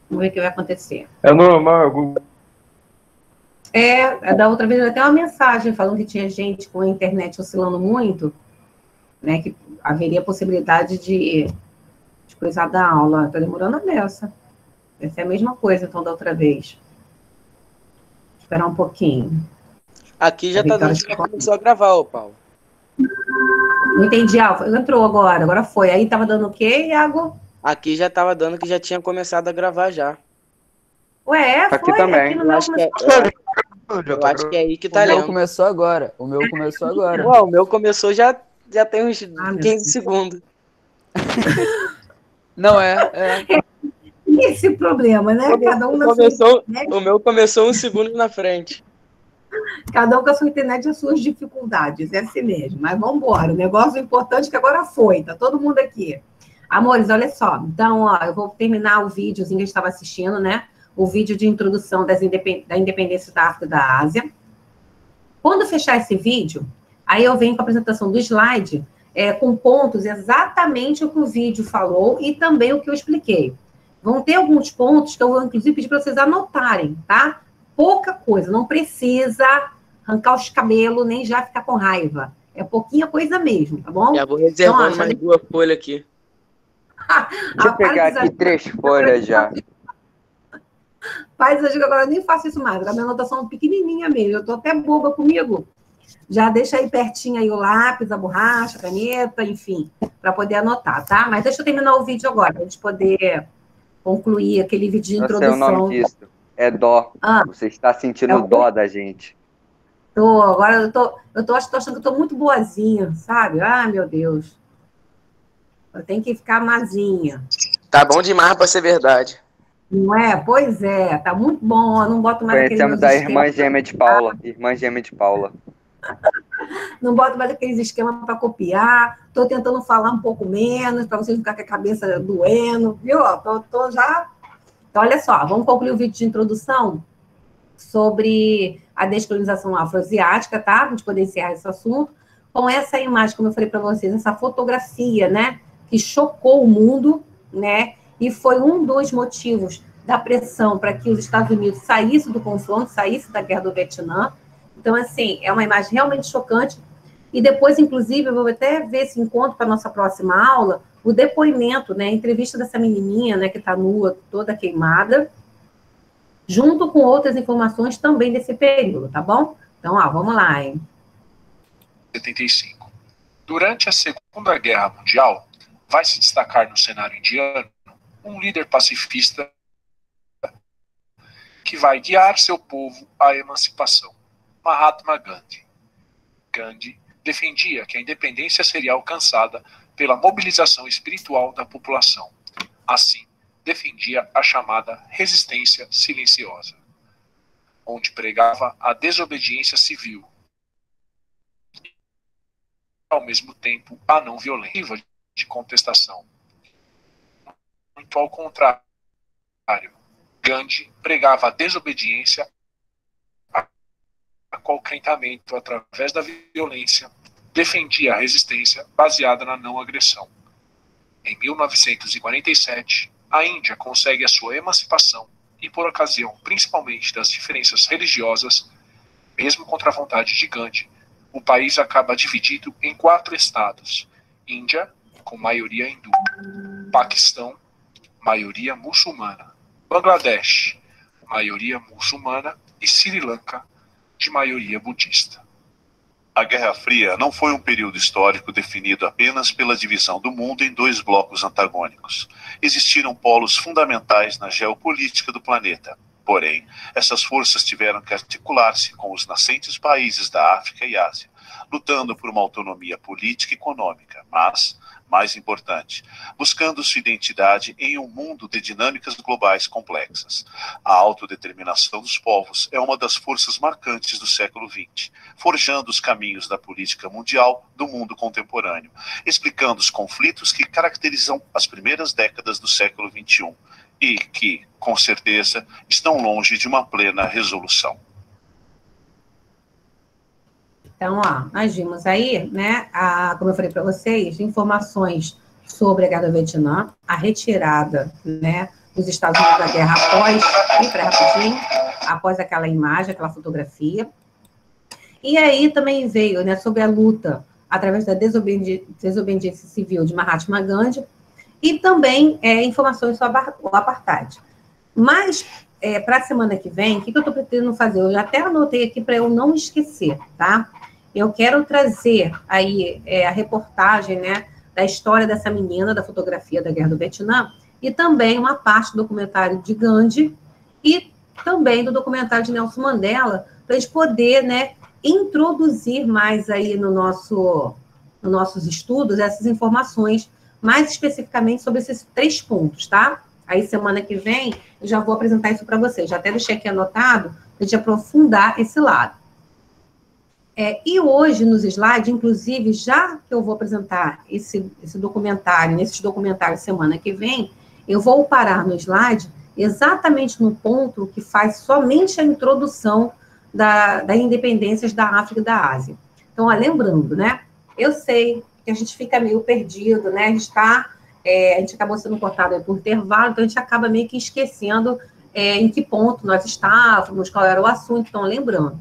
Vamos ver o que vai acontecer. É normal. Da outra vez eu até uma mensagem falando que tinha gente com a internet oscilando muito, né? Que haveria possibilidade de coisar da aula. Tá demorando a dessa. Essa é a mesma coisa, então, da outra vez. Esperar um pouquinho. Aqui já tá dando que já começou a gravar, ô Paulo. Não entendi, Alfa. Entrou agora foi. Aí tava dando o quê, Iago? Aqui já tava dando que já tinha começado a gravar já. Ué, Aqui foi? também. Aqui no meu começou. Eu acho que é aí que tá O meu lendo. começou agora. O meu começou agora. Ué, o meu começou já tem uns meu 15 segundos. Não é. Esse problema, né? Cada um na Começou, o meu começou um segundo na frente. Cada um com a sua internet e as suas dificuldades, é assim mesmo. Mas vamos embora. O negócio importante é que agora foi, tá todo mundo aqui. Amores, olha só. Então, ó, eu vou terminar o videozinho que a gente estava assistindo, né? O vídeo de introdução da independência da África e da Ásia. Quando fechar esse vídeo, aí eu venho com a apresentação do slide, com pontos exatamente o que o vídeo falou e também o que eu expliquei. Vão ter alguns pontos que eu vou, inclusive, pedir para vocês anotarem, tá? Pouca coisa, não precisa arrancar os cabelos, nem já ficar com raiva. É pouquinha coisa mesmo, tá bom? Já vou reservando mais 2 folhas aqui. Deixa eu pegar aqui 3 folhas já. Faz exagero, agora eu nem faço isso mais. A minha anotação é pequenininha mesmo. Eu tô até boba comigo. Já deixa aí pertinho aí o lápis, a borracha, a caneta, enfim, para poder anotar, tá? Mas deixa eu terminar o vídeo agora, para a gente poder concluir aquele vídeo de introdução. Eu sei o nome disso. É dó. Você está sentindo dó da gente. Agora eu tô achando que eu tô muito boazinha, sabe? Ah, meu Deus. Eu tenho que ficar mazinha. Tá bom demais para ser verdade. Não é? Pois é, tá muito bom. Eu não boto mais Conhecemos a irmã gêmea de Paula. Irmã gêmea de Paula. Não boto mais aqueles esquemas para copiar. Estou tentando falar um pouco menos, para vocês não ficarem com a cabeça doendo, viu? Tô já. Então, olha só, vamos concluir o vídeo de introdução sobre a descolonização afroasiática, tá? Para a gente poder encerrar esse assunto. Com essa imagem, como eu falei para vocês, essa fotografia, né? Que chocou o mundo, né? E foi um dos motivos da pressão para que os Estados Unidos saíssem do confronto, saíssem da guerra do Vietnã. Então, assim, é uma imagem realmente chocante. E depois, inclusive, eu vou até ver esse encontro para a nossa próxima aula, o depoimento, né, a entrevista dessa menininha, né, que está nua, toda queimada, junto com outras informações também desse período, tá bom? Então, vamos lá, hein? 75. Durante a Segunda Guerra Mundial, vai se destacar no cenário indiano um líder pacifista que vai guiar seu povo à emancipação. Mahatma Gandhi. Gandhi defendia que a independência seria alcançada pela mobilização espiritual da população. Assim, defendia a chamada resistência silenciosa, onde pregava a desobediência civil e, ao mesmo tempo, a não violência de contestação. Muito ao contrário, Gandhi pregava a desobediência a qualquer entamento através da violência, defendia a resistência baseada na não agressão. Em 1947, a Índia consegue a sua emancipação e, por ocasião principalmente das diferenças religiosas, mesmo contra a vontade de Gandhi, o país acaba dividido em 4 estados: Índia, com maioria hindu; Paquistão, maioria muçulmana; Bangladesh, maioria muçulmana; e Sri Lanka, de maioria budista. A Guerra Fria não foi um período histórico definido apenas pela divisão do mundo em 2 blocos antagônicos. Existiram polos fundamentais na geopolítica do planeta. Porém, essas forças tiveram que articular-se com os nascentes países da África e Ásia, lutando por uma autonomia política e econômica, mas, mais importante, buscando sua identidade em um mundo de dinâmicas globais complexas. A autodeterminação dos povos é uma das forças marcantes do século XX, forjando os caminhos da política mundial do mundo contemporâneo, explicando os conflitos que caracterizam as primeiras décadas do século XXI e que, com certeza, estão longe de uma plena resolução. Então, nós vimos aí, né, como eu falei para vocês, informações sobre a guerra do Vietnã, a retirada, né, os Estados Unidos da guerra após, rapidinho, após aquela imagem, aquela fotografia. E aí também veio, né, sobre a luta através da desobediência civil de Mahatma Gandhi, e também informações sobre o apartheid. Mas, para a semana que vem, o que eu estou pretendendo fazer? Eu já até anotei aqui para eu não esquecer, tá? Eu quero trazer aí a reportagem, né, da história dessa menina, da fotografia da Guerra do Vietnã, e também uma parte do documentário de Gandhi, e também do documentário de Nelson Mandela, para a gente poder, né, introduzir mais aí nos nossos estudos essas informações, mais especificamente sobre esses 3 pontos, tá? Aí, semana que vem, eu já vou apresentar isso para vocês. Já até deixei aqui anotado, para a gente aprofundar esse lado. E hoje, nos slides, inclusive, já que eu vou apresentar esse documentário, nesses documentários semana que vem, eu vou parar no slide exatamente no ponto que faz somente a introdução das independências da África e da Ásia. Então, lembrando, né? Eu sei que a gente fica meio perdido, né? A gente acabou sendo cortado aí por intervalo, então a gente acaba meio que esquecendo em que ponto nós estávamos, qual era o assunto. Então, lembrando,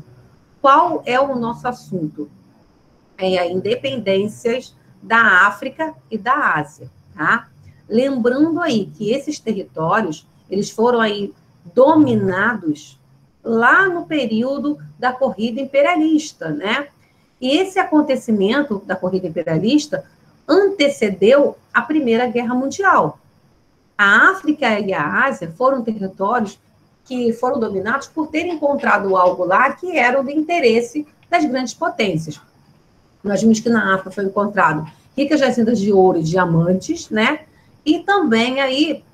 qual é o nosso assunto? É as independências da África e da Ásia, tá? Lembrando aí que esses territórios, eles foram aí dominados lá no período da corrida imperialista, né? E esse acontecimento da corrida imperialista antecedeu a Primeira Guerra Mundial. A África e a Ásia foram territórios que foram dominados por terem encontrado algo lá que era do interesse das grandes potências. Nós vimos que na África foi encontrado ricas jazidas de ouro e diamantes, né? E também aí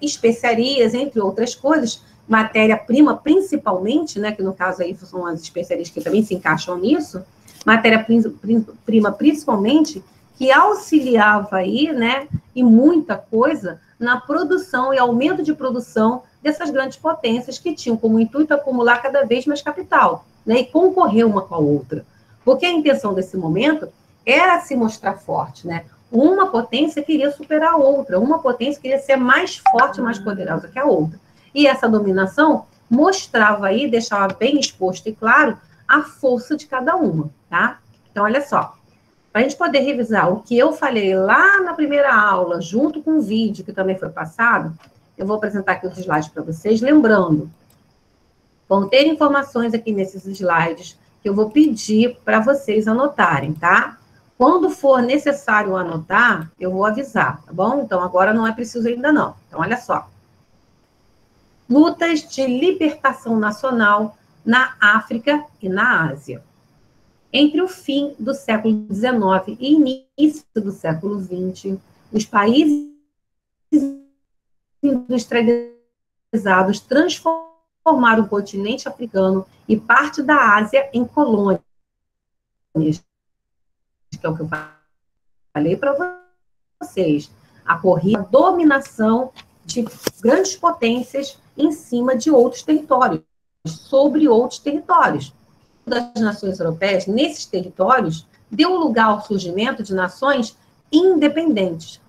especiarias, entre outras coisas, matéria-prima, principalmente, né, que no caso aí são as especiarias que também se encaixam nisso, matéria-prima principalmente, que auxiliava aí, né, e muita coisa na produção e aumento de produção dessas grandes potências que tinham como intuito acumular cada vez mais capital, né, e concorrer uma com a outra. Porque a intenção desse momento era se mostrar forte, né? Uma potência queria superar a outra, uma potência queria ser mais forte, mais poderosa que a outra. E essa dominação mostrava aí, deixava bem exposto e claro, a força de cada uma, tá? Então, olha só, para a gente poder revisar o que eu falei lá na primeira aula, junto com o vídeo que também foi passado, eu vou apresentar aqui os slides para vocês, lembrando, vão ter informações aqui nesses slides que eu vou pedir para vocês anotarem, tá? Quando for necessário anotar, eu vou avisar, tá bom? Então, agora não é preciso ainda não. Então, olha só. Lutas de libertação nacional na África e na Ásia. Entre o fim do século XIX e início do século XX, os países industrializados transformaram o continente africano e parte da Ásia em colônias, que é o que eu falei para vocês. A corrida, a dominação de grandes potências em cima de outros territórios, sobre outros territórios. Das nações europeias, nesses territórios, deu lugar ao surgimento de nações independentes.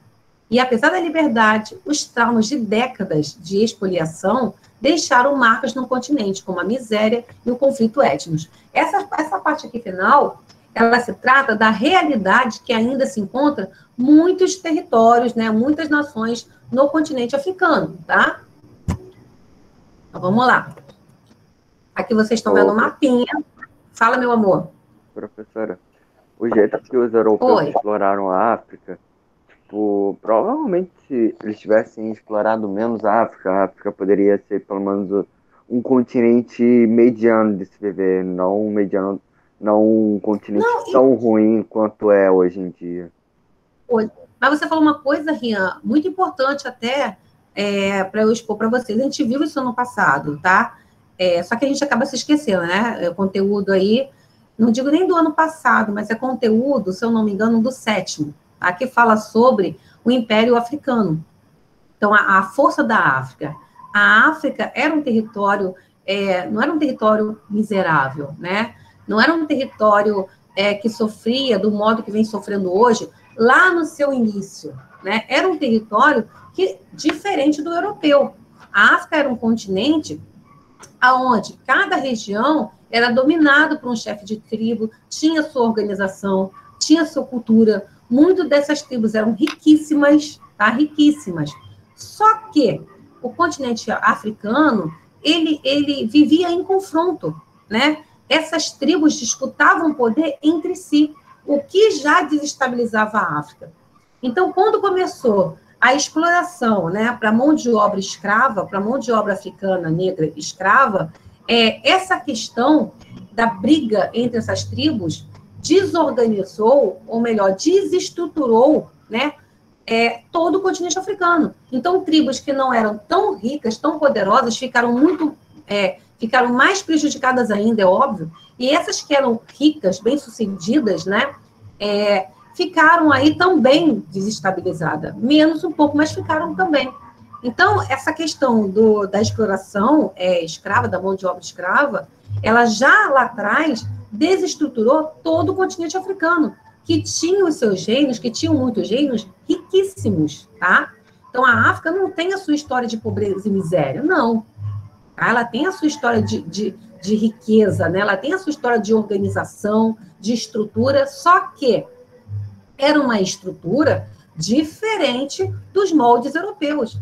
E, apesar da liberdade, os traumas de décadas de expoliação deixaram marcas no continente, como a miséria e o conflito étnico. Essa parte aqui final, ela se trata da realidade que ainda se encontra muitos territórios, né, muitas nações no continente africano, tá? Então, vamos lá. Aqui vocês estão vendo o mapinha. Fala, meu amor. Professora, o jeito que os europeus exploraram a África, tipo, provavelmente se eles tivessem explorado menos a África poderia ser pelo menos um continente mediano de se viver, não um continente tão ruim quanto é hoje em dia. Mas você falou uma coisa, Rian, muito importante até para eu expor para vocês. A gente viu isso ano passado, tá? Só que a gente acaba se esquecendo, né? O conteúdo aí, não digo nem do ano passado, mas é conteúdo, se eu não me engano, do 7º, tá? Que fala sobre o Império Africano. Então, a força da África. A África era um território, não era um território miserável, né? Não era um território que sofria do modo que vem sofrendo hoje, lá no seu início, né, era um território diferente do europeu. A África era um continente onde cada região era dominado por um chefe de tribo, tinha sua organização, tinha sua cultura. Muitas dessas tribos eram riquíssimas, tá? Riquíssimas. Só que o continente africano, ele vivia em confronto, né? Essas tribos disputavam poder entre si, o que já desestabilizava a África. Então, quando começou a exploração, né, para mão de obra escrava, para mão de obra africana, negra, escrava, essa questão da briga entre essas tribos desorganizou, ou melhor, desestruturou, né, todo o continente africano. Então, tribos que não eram tão ricas, tão poderosas, ficaram mais prejudicadas ainda, é óbvio, e essas que eram ricas, bem-sucedidas, né, ficaram aí também desestabilizadas, menos um pouco, mas ficaram também. Então, essa questão da exploração escrava, da mão de obra escrava, ela já lá atrás desestruturou todo o continente africano, que tinha os seus reinos, que tinham muitos reinos riquíssimos, tá? Então, a África não tem a sua história de pobreza e miséria, não. Tá? Ela tem a sua história de riqueza, né? Ela tem a sua história de organização, de estrutura, só que era uma estrutura diferente dos moldes europeus.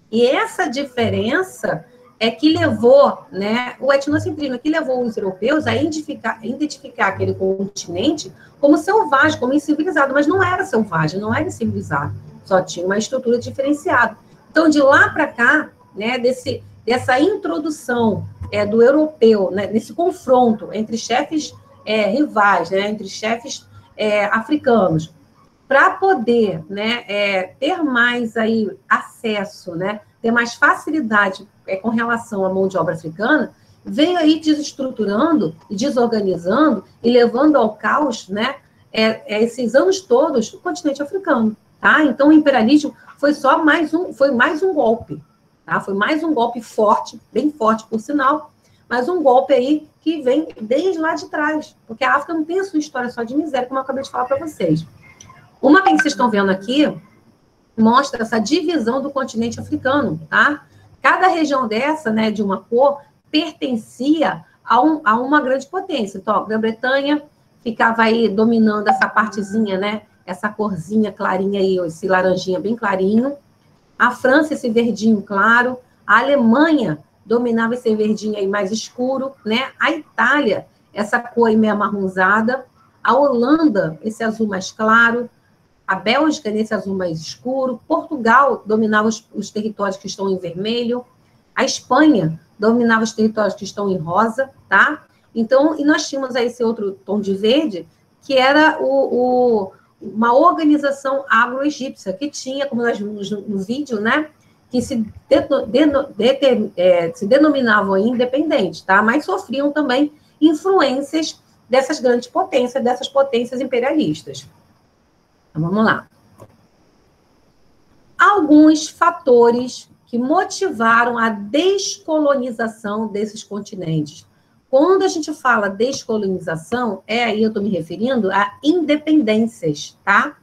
E essa diferença é que levou, né, o etnocentrismo, que levou os europeus a identificar aquele continente como selvagem, como incivilizado, mas não era selvagem, não era civilizado, só tinha uma estrutura diferenciada. Então, de lá para cá, né, dessa introdução do europeu, né, nesse confronto entre chefes rivais, né, entre chefes africanos, para poder, né, ter mais aí acesso, né, ter mais facilidade com relação à mão de obra africana, veio aí desestruturando e desorganizando e levando ao caos, né, esses anos todos o continente africano, tá? Então o imperialismo foi mais um golpe, tá? Foi mais um golpe forte, bem forte por sinal, mas um golpe aí que vem desde lá de trás, porque a África não tem a sua história só de miséria, como eu acabei de falar para vocês. Uma que vocês estão vendo aqui mostra essa divisão do continente africano, tá? Cada região dessa, né, de uma cor, pertencia a uma grande potência. Então, a Grã-Bretanha ficava aí dominando essa partezinha, né, essa corzinha clarinha aí, esse laranjinha bem clarinho. A França, esse verdinho claro. A Alemanha dominava esse verdinho aí mais escuro, né? A Itália, essa cor aí meio amarronzada. A Holanda, esse azul mais claro. A Bélgica, nesse azul mais escuro. Portugal dominava os territórios que estão em vermelho. A Espanha dominava os territórios que estão em rosa, tá? Então, e nós tínhamos aí esse outro tom de verde, que era uma organização agro-egípcia, que tinha, como nós vimos no vídeo, né? Que se denominavam independentes, tá? Mas sofriam também influências dessas grandes potências, dessas potências imperialistas. Então, vamos lá. Alguns fatores que motivaram a descolonização desses continentes. Quando a gente fala descolonização, aí eu estou me referindo a independências, tá?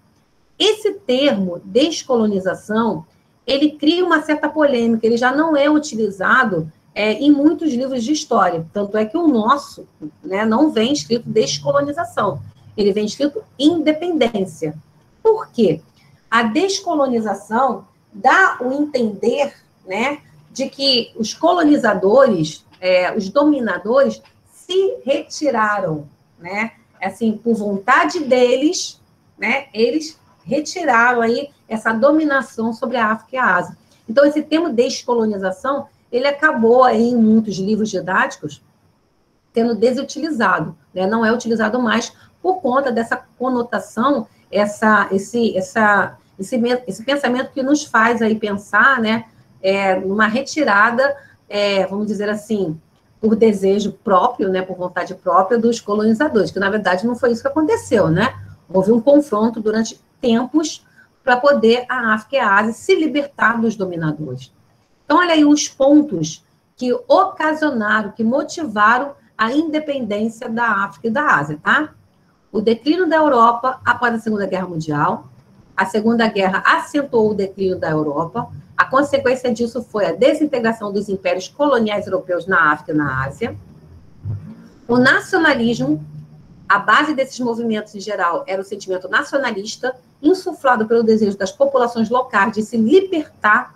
Esse termo, descolonização, ele cria uma certa polêmica, ele já não é utilizado em muitos livros de história, tanto é que o nosso, né, não vem escrito descolonização, ele vem escrito independência. Por quê? A descolonização dá o entender, né, de que os colonizadores, os dominadores, se retiraram, né, assim, por vontade deles, né, eles retiraram aí essa dominação sobre a África e a Ásia. Então, esse termo descolonização, ele acabou aí em muitos livros didáticos sendo desutilizado, né, não é utilizado mais por conta dessa conotação, esse pensamento que nos faz aí pensar, né, numa retirada, vamos dizer assim, por desejo próprio, né, por vontade própria dos colonizadores, que na verdade não foi isso que aconteceu, né? Houve um confronto durante tempos para poder a África e a Ásia se libertar dos dominadores. Então, olha aí os pontos que ocasionaram, que motivaram a independência da África e da Ásia, tá? O declínio da Europa após a Segunda Guerra Mundial, A Segunda Guerra acentuou o declínio da Europa. A consequência disso foi a desintegração dos impérios coloniais europeus na África e na Ásia. O nacionalismo, a base desses movimentos em geral, era o sentimento nacionalista, insuflado pelo desejo das populações locais de se libertar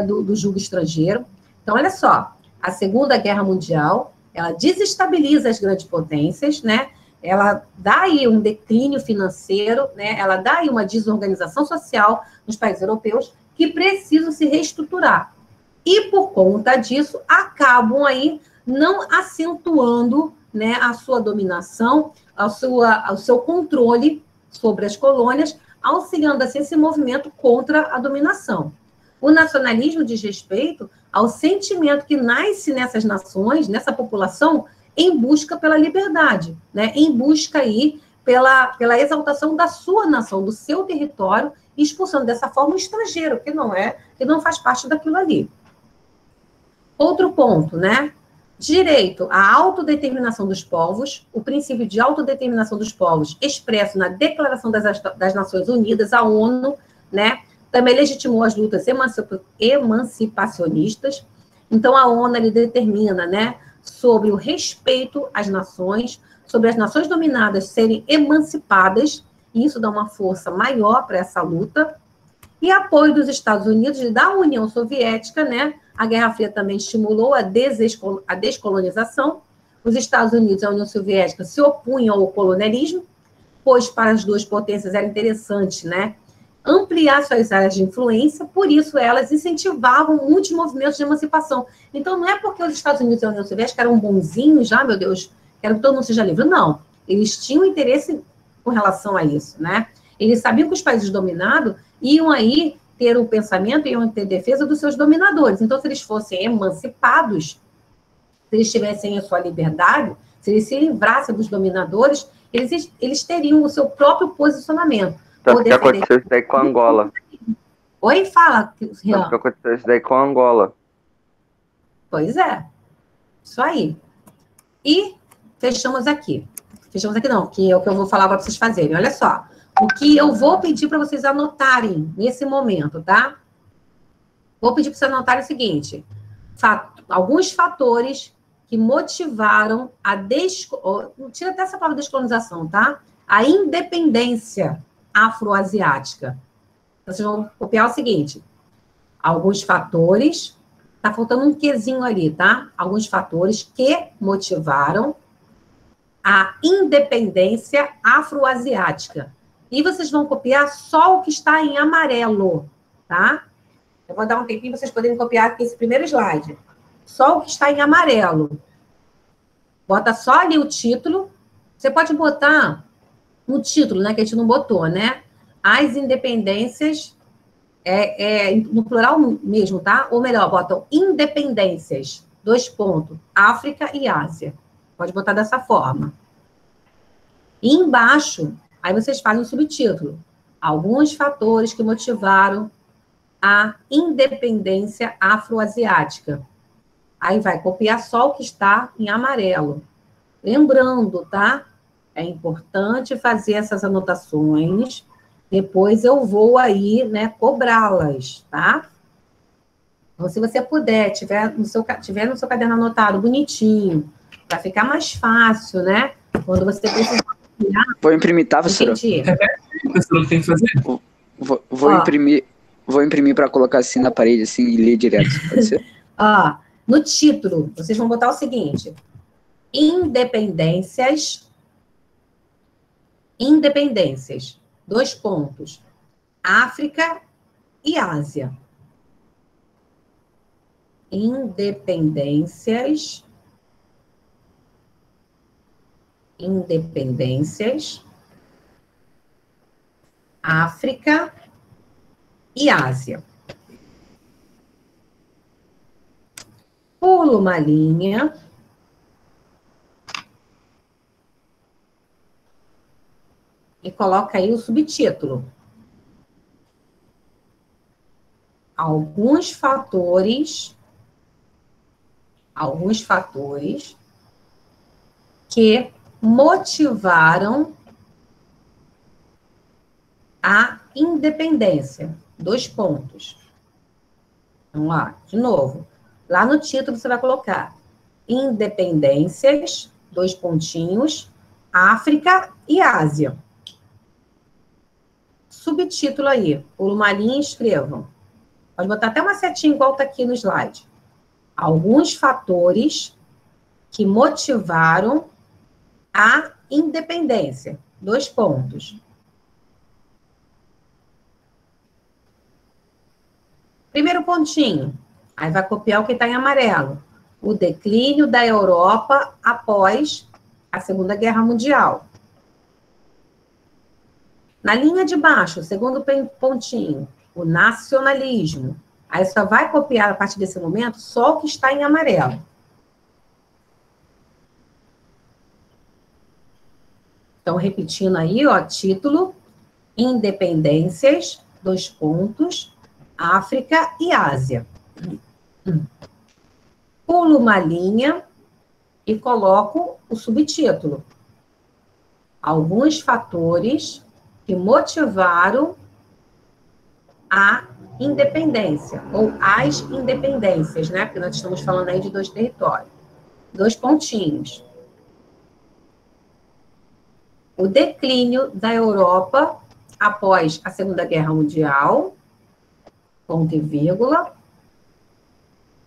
do jugo estrangeiro. Então, olha só, a Segunda Guerra Mundial, ela desestabiliza as grandes potências, né? Ela dá aí um declínio financeiro, né? Ela dá aí uma desorganização social nos países europeus que precisam se reestruturar. E, por conta disso, acabam aí não acentuando, né, a sua dominação, ao seu controle sobre as colônias, auxiliando assim esse movimento contra a dominação. O nacionalismo diz respeito ao sentimento que nasce nessas nações, nessa população, em busca pela liberdade, né? Em busca aí pela exaltação da sua nação, do seu território, e expulsando dessa forma o estrangeiro, que não faz parte daquilo ali. Outro ponto, né? Direito à autodeterminação dos povos, o princípio de autodeterminação dos povos expresso na Declaração das Nações Unidas, a ONU, né? Também legitimou as lutas emancipacionistas. Então, a ONU ali determina, né, sobre o respeito às nações, sobre as nações dominadas serem emancipadas, e isso dá uma força maior para essa luta. E apoio dos Estados Unidos e da União Soviética, né? A Guerra Fria também estimulou a descolonização. Os Estados Unidos e a União Soviética se opunham ao colonialismo, pois para as duas potências era interessante, né, ampliar suas áreas de influência, por isso elas incentivavam muitos movimentos de emancipação. Então, não é porque os Estados Unidos e a União Soviética eram bonzinhos, já, meu Deus, quero que todo mundo seja livre. Não, eles tinham interesse com relação a isso, né? Eles sabiam que os países dominados iam aí ter o pensamento, iam ter defesa dos seus dominadores. Então, se eles fossem emancipados, se eles tivessem a sua liberdade, se eles se livrassem dos dominadores, eles teriam o seu próprio posicionamento. Tanto que aconteceu isso daí com Angola. Oi, fala, Rian. Tanto que aconteceu isso daí com Angola. Pois é. Isso aí. E fechamos aqui. Fechamos aqui não, que é o que eu vou falar para vocês fazerem. Olha só. O que eu vou pedir para vocês anotarem nesse momento, tá? Vou pedir para vocês anotarem o seguinte. Alguns fatores que motivaram tira até essa palavra descolonização, tá? A independência afroasiática. Então, vocês vão copiar o seguinte. Alguns fatores, tá faltando um quezinho ali, tá? Alguns fatores que motivaram a independência afroasiática. E vocês vão copiar só o que está em amarelo, tá? Eu vou dar um tempinho para vocês poderem copiar aqui esse primeiro slide. Só o que está em amarelo. Bota só ali o título. Você pode botar no título, né, que a gente não botou, né? As independências, no plural mesmo, tá? Ou melhor, botam independências, : África e Ásia. Pode botar dessa forma. E embaixo, aí vocês fazem o subtítulo. Alguns fatores que motivaram a independência afroasiática. Aí vai copiar só o que está em amarelo. Lembrando, tá? É importante fazer essas anotações. Depois eu vou aí, né, cobrá-las, tá? Então, se você puder, tiver no seu caderno anotado bonitinho, para ficar mais fácil, né? Quando você precisar. Vou imprimir, tá, professora? Entendi. Professor, tem que fazer? Vou imprimir para colocar assim na parede, assim, e ler direto, pode ser? Ó, no título, vocês vão botar o seguinte: independências, : África e Ásia. Independências, África e Ásia. Pula uma linha. E coloca aí o subtítulo. Alguns fatores que motivaram a independência. 2 pontos. Vamos lá, de novo. Lá no título você vai colocar independências, 2 pontinhos, África e Ásia. Subtítulo aí, por uma linha, escrevam. Pode botar até uma setinha igual está aqui no slide. Alguns fatores que motivaram a independência. 2 pontos. Primeiro pontinho. Aí vai copiar o que está em amarelo. O declínio da Europa após a Segunda Guerra Mundial. Na linha de baixo, segundo pontinho, o nacionalismo. Aí só vai copiar, a partir desse momento, só o que está em amarelo. Então, repetindo aí, ó, título, independências, 2 pontos, África e Ásia. Pulo uma linha e coloco o subtítulo. Alguns fatores que motivaram a independência, ou as independências, né? Porque nós estamos falando aí de 2 territórios. 2 pontinhos. O declínio da Europa após a Segunda Guerra Mundial, ponto e vírgula.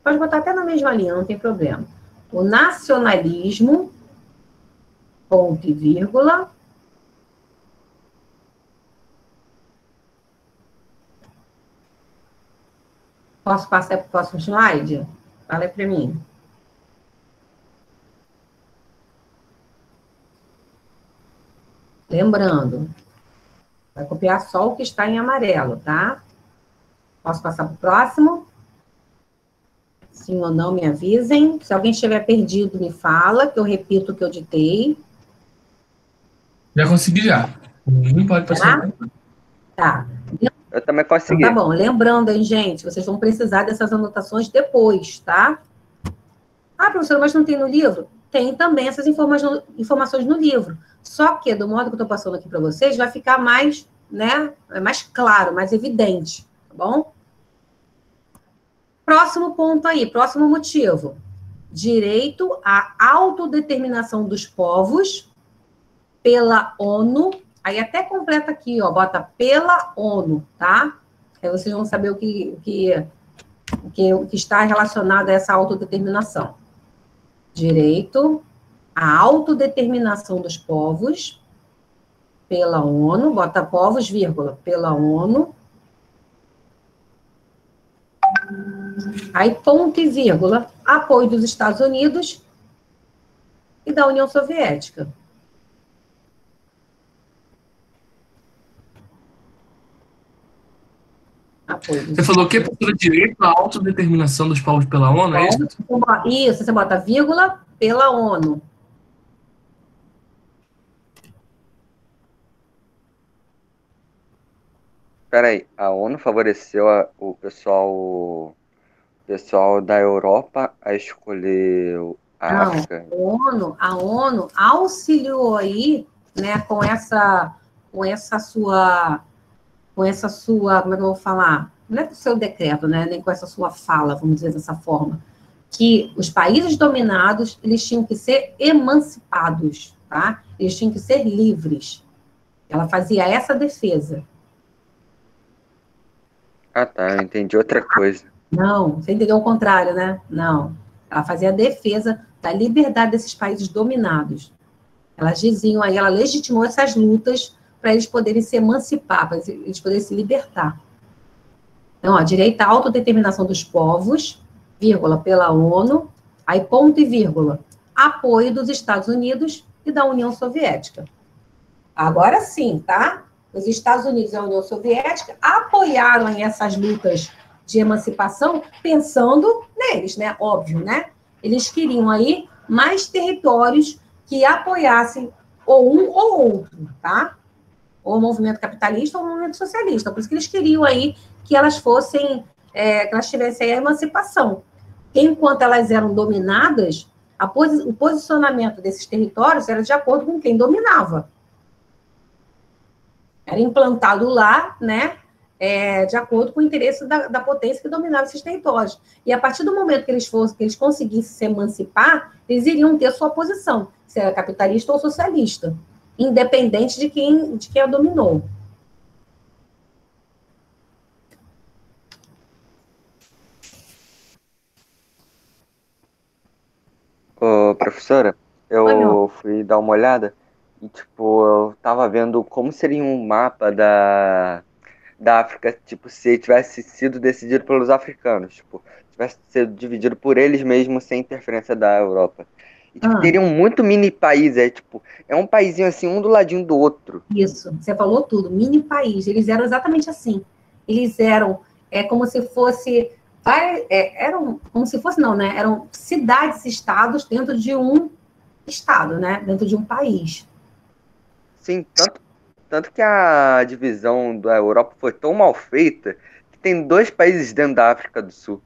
Pode botar até na mesma linha, não tem problema. O nacionalismo, ponto e vírgula. Posso passar para o próximo slide? Fala aí para mim. Lembrando, vai copiar só o que está em amarelo, tá? Posso passar para o próximo? Sim ou não, me avisem. Se alguém estiver perdido, me fala, que eu repito o que eu ditei. Já consegui, já. Não pode passar. Tá. Eu também consegui. Então, tá bom. Lembrando, hein, gente, vocês vão precisar dessas anotações depois, tá? Ah, professora, mas não tem no livro? Tem também essas informações no livro. Só que, do modo que eu estou passando aqui para vocês, vai ficar mais, né, mais claro, mais evidente, tá bom? Próximo ponto aí, próximo motivo. Direito à autodeterminação dos povos pela ONU. Aí até completa aqui, ó, bota pela ONU, tá? Aí vocês vão saber o que está relacionado a essa autodeterminação. Direito à autodeterminação dos povos pela ONU, bota povos, vírgula, pela ONU. Aí, ponto e vírgula, apoio dos Estados Unidos e da União Soviética. Você falou que é pelo direito à autodeterminação dos povos pela ONU, é isso? Isso, você bota vírgula pela ONU. Peraí, a ONU favoreceu o pessoal da Europa a escolher a África? A ONU auxiliou aí, né, com essa sua, como é que eu vou falar? Não é com o seu decreto, né, nem com essa sua fala, vamos dizer dessa forma, que os países dominados, eles tinham que ser emancipados, tá? Eles tinham que ser livres. Ela fazia essa defesa. Ah, tá, eu entendi outra coisa. Não, você entendeu o contrário, né? Não. Ela fazia a defesa da liberdade desses países dominados. Elas diziam aí, ela legitimou essas lutas para eles poderem se emancipar, para eles poderem se libertar. Então, ó, direito à autodeterminação dos povos, vírgula, pela ONU, aí ponto e vírgula, apoio dos Estados Unidos e da União Soviética. Agora sim, tá? Os Estados Unidos e a União Soviética apoiaram essas lutas de emancipação pensando neles, né? Óbvio, né? Eles queriam aí mais territórios que apoiassem ou um ou outro, tá? Ou o movimento capitalista ou o movimento socialista. Por isso que eles queriam aí que elas fossem, que elas tivessem a emancipação. Enquanto elas eram dominadas, o posicionamento desses territórios era de acordo com quem dominava. Era implantado lá, né, de acordo com o interesse da potência que dominava esses territórios. E a partir do momento que eles conseguissem se emancipar, eles iriam ter sua posição, se era capitalista ou socialista, independente de quem a dominou. Ô, professora, eu fui dar uma olhada e, tipo, eu tava vendo como seria um mapa da África, tipo, se tivesse sido decidido pelos africanos, tipo, tivesse sido dividido por eles mesmos sem interferência da Europa. E, tipo, teriam muito mini países, tipo, é um paísinho assim, um do ladinho do outro. Isso, você falou tudo, mini país, eles eram exatamente assim. Eles eram, como se fosse, eram, como se fosse, não, né, eram cidades-estados dentro de um estado, né, dentro de um país. Sim, tanto que a divisão da Europa foi tão mal feita que tem 2 países dentro da África do Sul.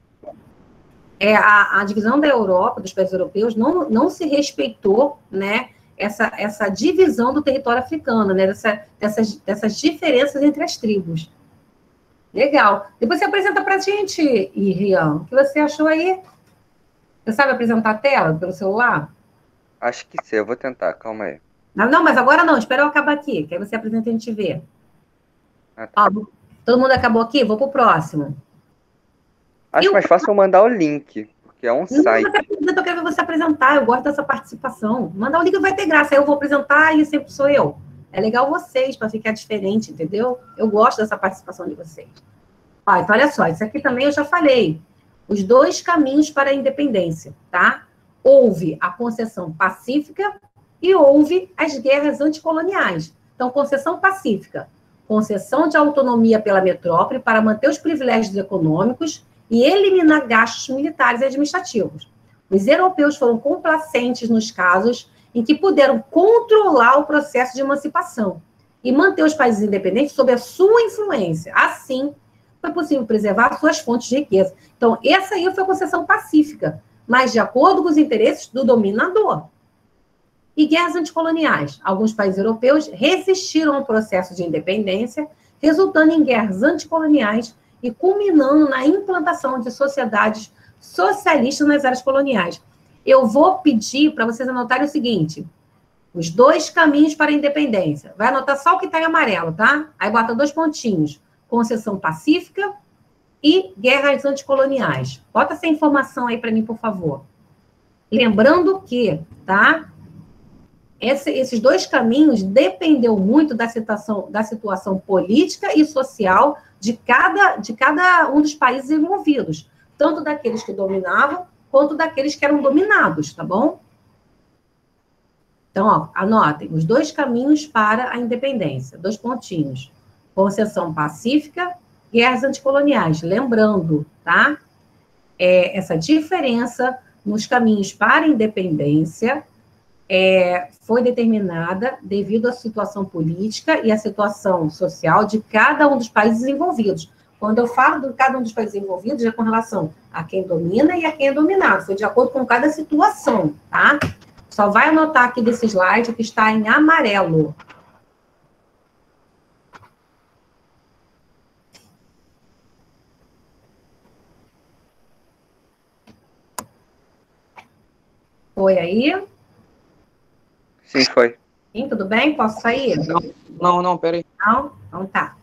A divisão da Europa, dos países europeus, não se respeitou, né, essa divisão do território africano, né, dessas diferenças entre as tribos. Legal. Depois você apresenta para a gente, Rian, o que você achou aí? Você sabe apresentar a tela pelo celular? Acho que sim, eu vou tentar, calma aí. Não, mas agora não, espera eu acabar aqui, que aí você apresenta e a gente vê. Ah, tá. Ó, todo mundo acabou aqui? Vou para o próximo. Acho mais fácil eu mandar o link, porque é um site. Eu quero ver você apresentar, eu gosto dessa participação. Mandar o link vai ter graça, aí eu vou apresentar e sempre sou eu. É legal vocês, para ficar diferente, entendeu? Eu gosto dessa participação de vocês. Então, olha só, isso aqui também eu já falei. Os 2 caminhos para a independência, tá? Houve a concessão pacífica e houve as guerras anticoloniais. Então, concessão pacífica, concessão de autonomia pela metrópole para manter os privilégios econômicos e eliminar gastos militares e administrativos. Os europeus foram complacentes nos casos em que puderam controlar o processo de emancipação e manter os países independentes sob a sua influência. Assim, foi possível preservar suas fontes de riqueza. Então, essa aí foi a concessão pacífica, mas de acordo com os interesses do dominador. E guerras anticoloniais. Alguns países europeus resistiram ao processo de independência, resultando em guerras anticoloniais e culminando na implantação de sociedades socialistas nas áreas coloniais. Eu vou pedir para vocês anotarem o seguinte: os 2 caminhos para a independência. Vai anotar só o que está em amarelo, tá? Aí bota 2 pontinhos. Concessão pacífica e guerras anticoloniais. Bota essa informação aí para mim, por favor. Lembrando que, tá? Esses 2 caminhos dependeu muito da situação política e social de cada um dos países envolvidos, tanto daqueles que dominavam, quanto daqueles que eram dominados, tá bom? Então, ó, anotem, os 2 caminhos para a independência, 2 pontinhos. Concessão pacífica, guerras anticoloniais. Lembrando, tá? Essa diferença nos caminhos para a independência foi determinada devido à situação política e à situação social de cada um dos países envolvidos. Quando eu falo de cada um dos países envolvidos, é com relação a quem domina e a quem é dominado. Foi de acordo com cada situação, tá? Só vai anotar aqui desse slide que está em amarelo. Foi aí? Sim, foi. Sim, tudo bem? Posso sair? Não, peraí. Não? Então tá.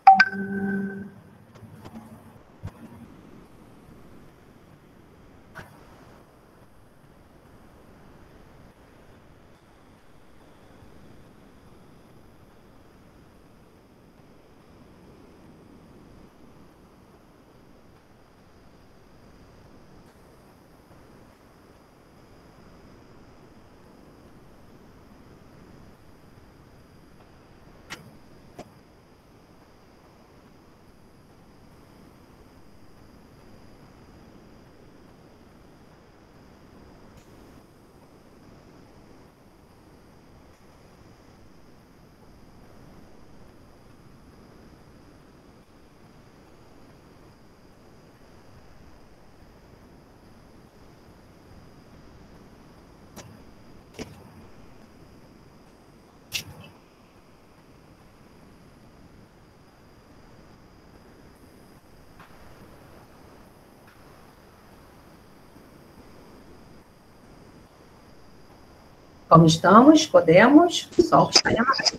Como estamos? Podemos? Só o que está em amarelo.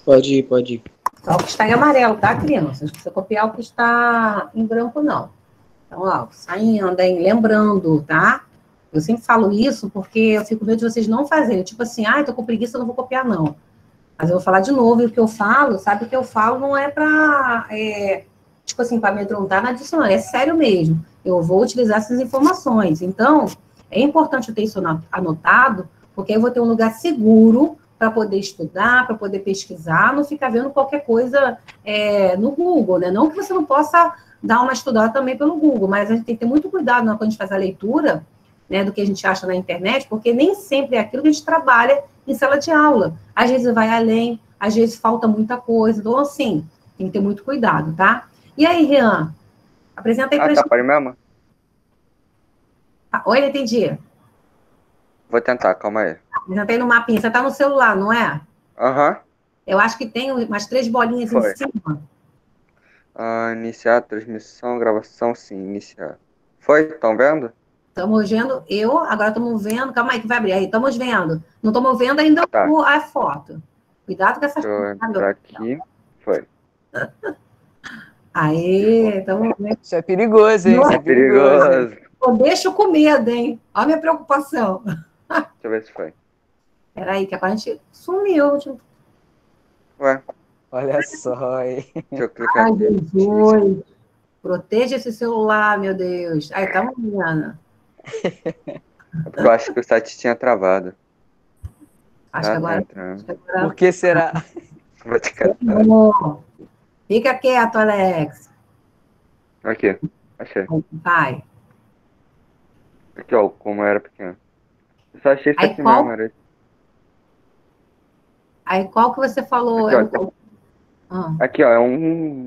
Pode ir, pode ir. Só o que está em amarelo, tá, crianças? Não precisa copiar o que está em branco, não. Então, ó, saindo, hein? Lembrando, tá? Eu sempre falo isso porque eu fico vendo de vocês não fazerem. Tipo assim, tô com preguiça, eu não vou copiar, não. Mas eu vou falar de novo, e o que eu falo, sabe, o que eu falo não é para, tipo assim, para amedrontar nada disso, não. É sério mesmo. Eu vou utilizar essas informações. Então, é importante eu ter isso anotado, porque aí eu vou ter um lugar seguro para poder estudar, para poder pesquisar, não ficar vendo qualquer coisa no Google, né? Não que você não possa dar uma estudada também pelo Google, mas a gente tem que ter muito cuidado quando a gente faz a leitura, né, do que a gente acha na internet, porque nem sempre é aquilo que a gente trabalha em sala de aula. Às vezes vai além, às vezes falta muita coisa. Então, assim, tem que ter muito cuidado, tá? E aí, Rian? Apresenta aí pra gente. Tá, pode mesmo? Oi, não entendi. Vou tentar, calma aí. Apresenta aí no mapinha. Você tá no celular, não é? Aham. Eu acho que tem umas 3 bolinhas em cima. Iniciar a transmissão, gravação, sim, iniciar. Foi? Estão vendo? Estamos vendo, agora estamos vendo, calma aí que vai abrir, aí, estamos vendo. Não estamos vendo ainda a foto. Cuidado com essas coisas. Deixa eu entrar aqui, foi. Aí, estamos vendo. Isso é perigoso, hein? Isso é perigoso. Eu deixo com medo, hein? Olha a minha preocupação. Deixa eu ver se foi. Peraí, que agora a gente sumiu. Ué. Olha só, hein? Deixa eu clicar Ai, aqui. Jesus. Proteja esse celular, meu Deus. Aí, tá vendo? Eu acho que o site tinha travado. Acho que agora... Por que será? Vou te catar. Fica quieto, Alex. Aqui, achei. Vai. Aqui, ó, como era pequeno. Eu só achei isso Aí, aqui mesmo, era isso. Aí, qual que você falou? Aqui, ó, aqui, ó,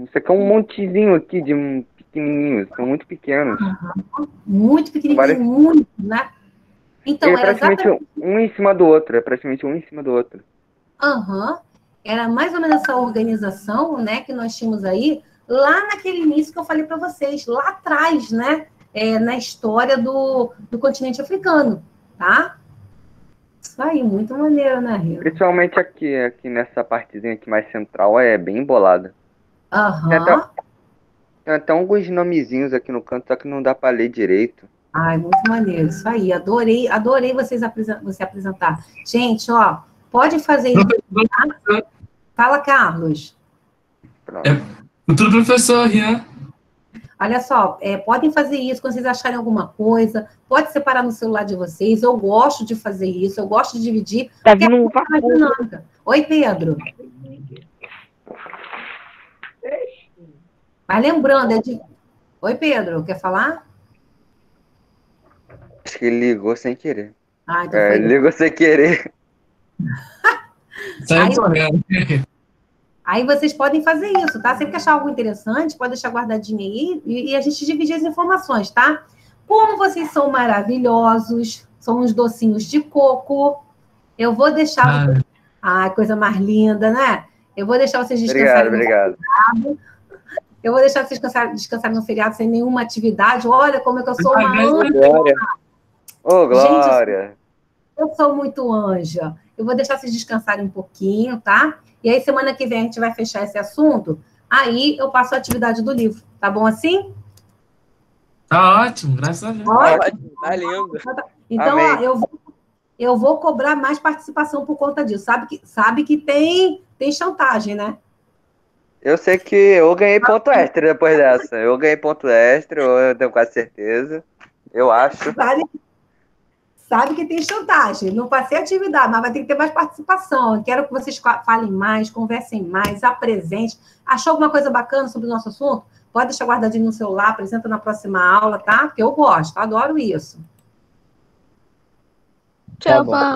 isso aqui é um montezinho aqui de pequenininhos, são muito pequenos. Muito pequenininho, muito, né? Então, é praticamente um em cima do outro, Era mais ou menos essa organização, né, que nós tínhamos aí, lá naquele início que eu falei para vocês, lá atrás, né, na história do continente africano, tá? Isso aí, muito maneiro, né, Rio? Principalmente aqui nessa partezinha aqui mais central, é bem embolada. Tem até alguns nomezinhos aqui no canto, só que não dá para ler direito. Ai, muito maneiro, isso aí, adorei você apresentar. Gente, ó, pode fazer isso, tá? Fala, Carlos. Tudo, professor, Rian. Olha só, podem fazer isso quando vocês acharem alguma coisa, pode separar no celular de vocês, eu gosto de fazer isso, eu gosto de dividir. Tá vindo um vapor. Oi, Pedro. Mas lembrando, Oi, Pedro, quer falar? Acho que ele ligou sem querer. Então ele ligou sem querer. Saiu correndo. Aí vocês podem fazer isso, tá? Sempre que achar algo interessante, pode deixar guardadinho aí e a gente dividir as informações, tá? Como vocês são maravilhosos, são uns docinhos de coco, eu vou deixar... coisa mais linda, né? Eu vou deixar vocês descansarem no feriado. Eu vou deixar vocês descansarem no feriado sem nenhuma atividade. Olha como é que eu sou uma anja. Ô, Glória! Gente, eu sou muito anja. Eu vou deixar vocês descansarem um pouquinho, tá? E aí, semana que vem, a gente vai fechar esse assunto. Aí, eu passo a atividade do livro. Tá bom assim? Tá ótimo, graças a Deus. Ótimo, tá lindo. Então, ó, eu vou cobrar mais participação por conta disso. Sabe que tem chantagem, né? Eu sei que eu ganhei ponto extra depois dessa. Eu tenho quase certeza. Eu acho. Sabe que tem chantagem. Não passei atividade, mas vai ter que ter mais participação. Eu quero que vocês falem mais, conversem mais, apresentem. Achou alguma coisa bacana sobre o nosso assunto? Pode deixar guardadinho no celular, apresenta na próxima aula, tá? Porque eu gosto, adoro isso. Tchau,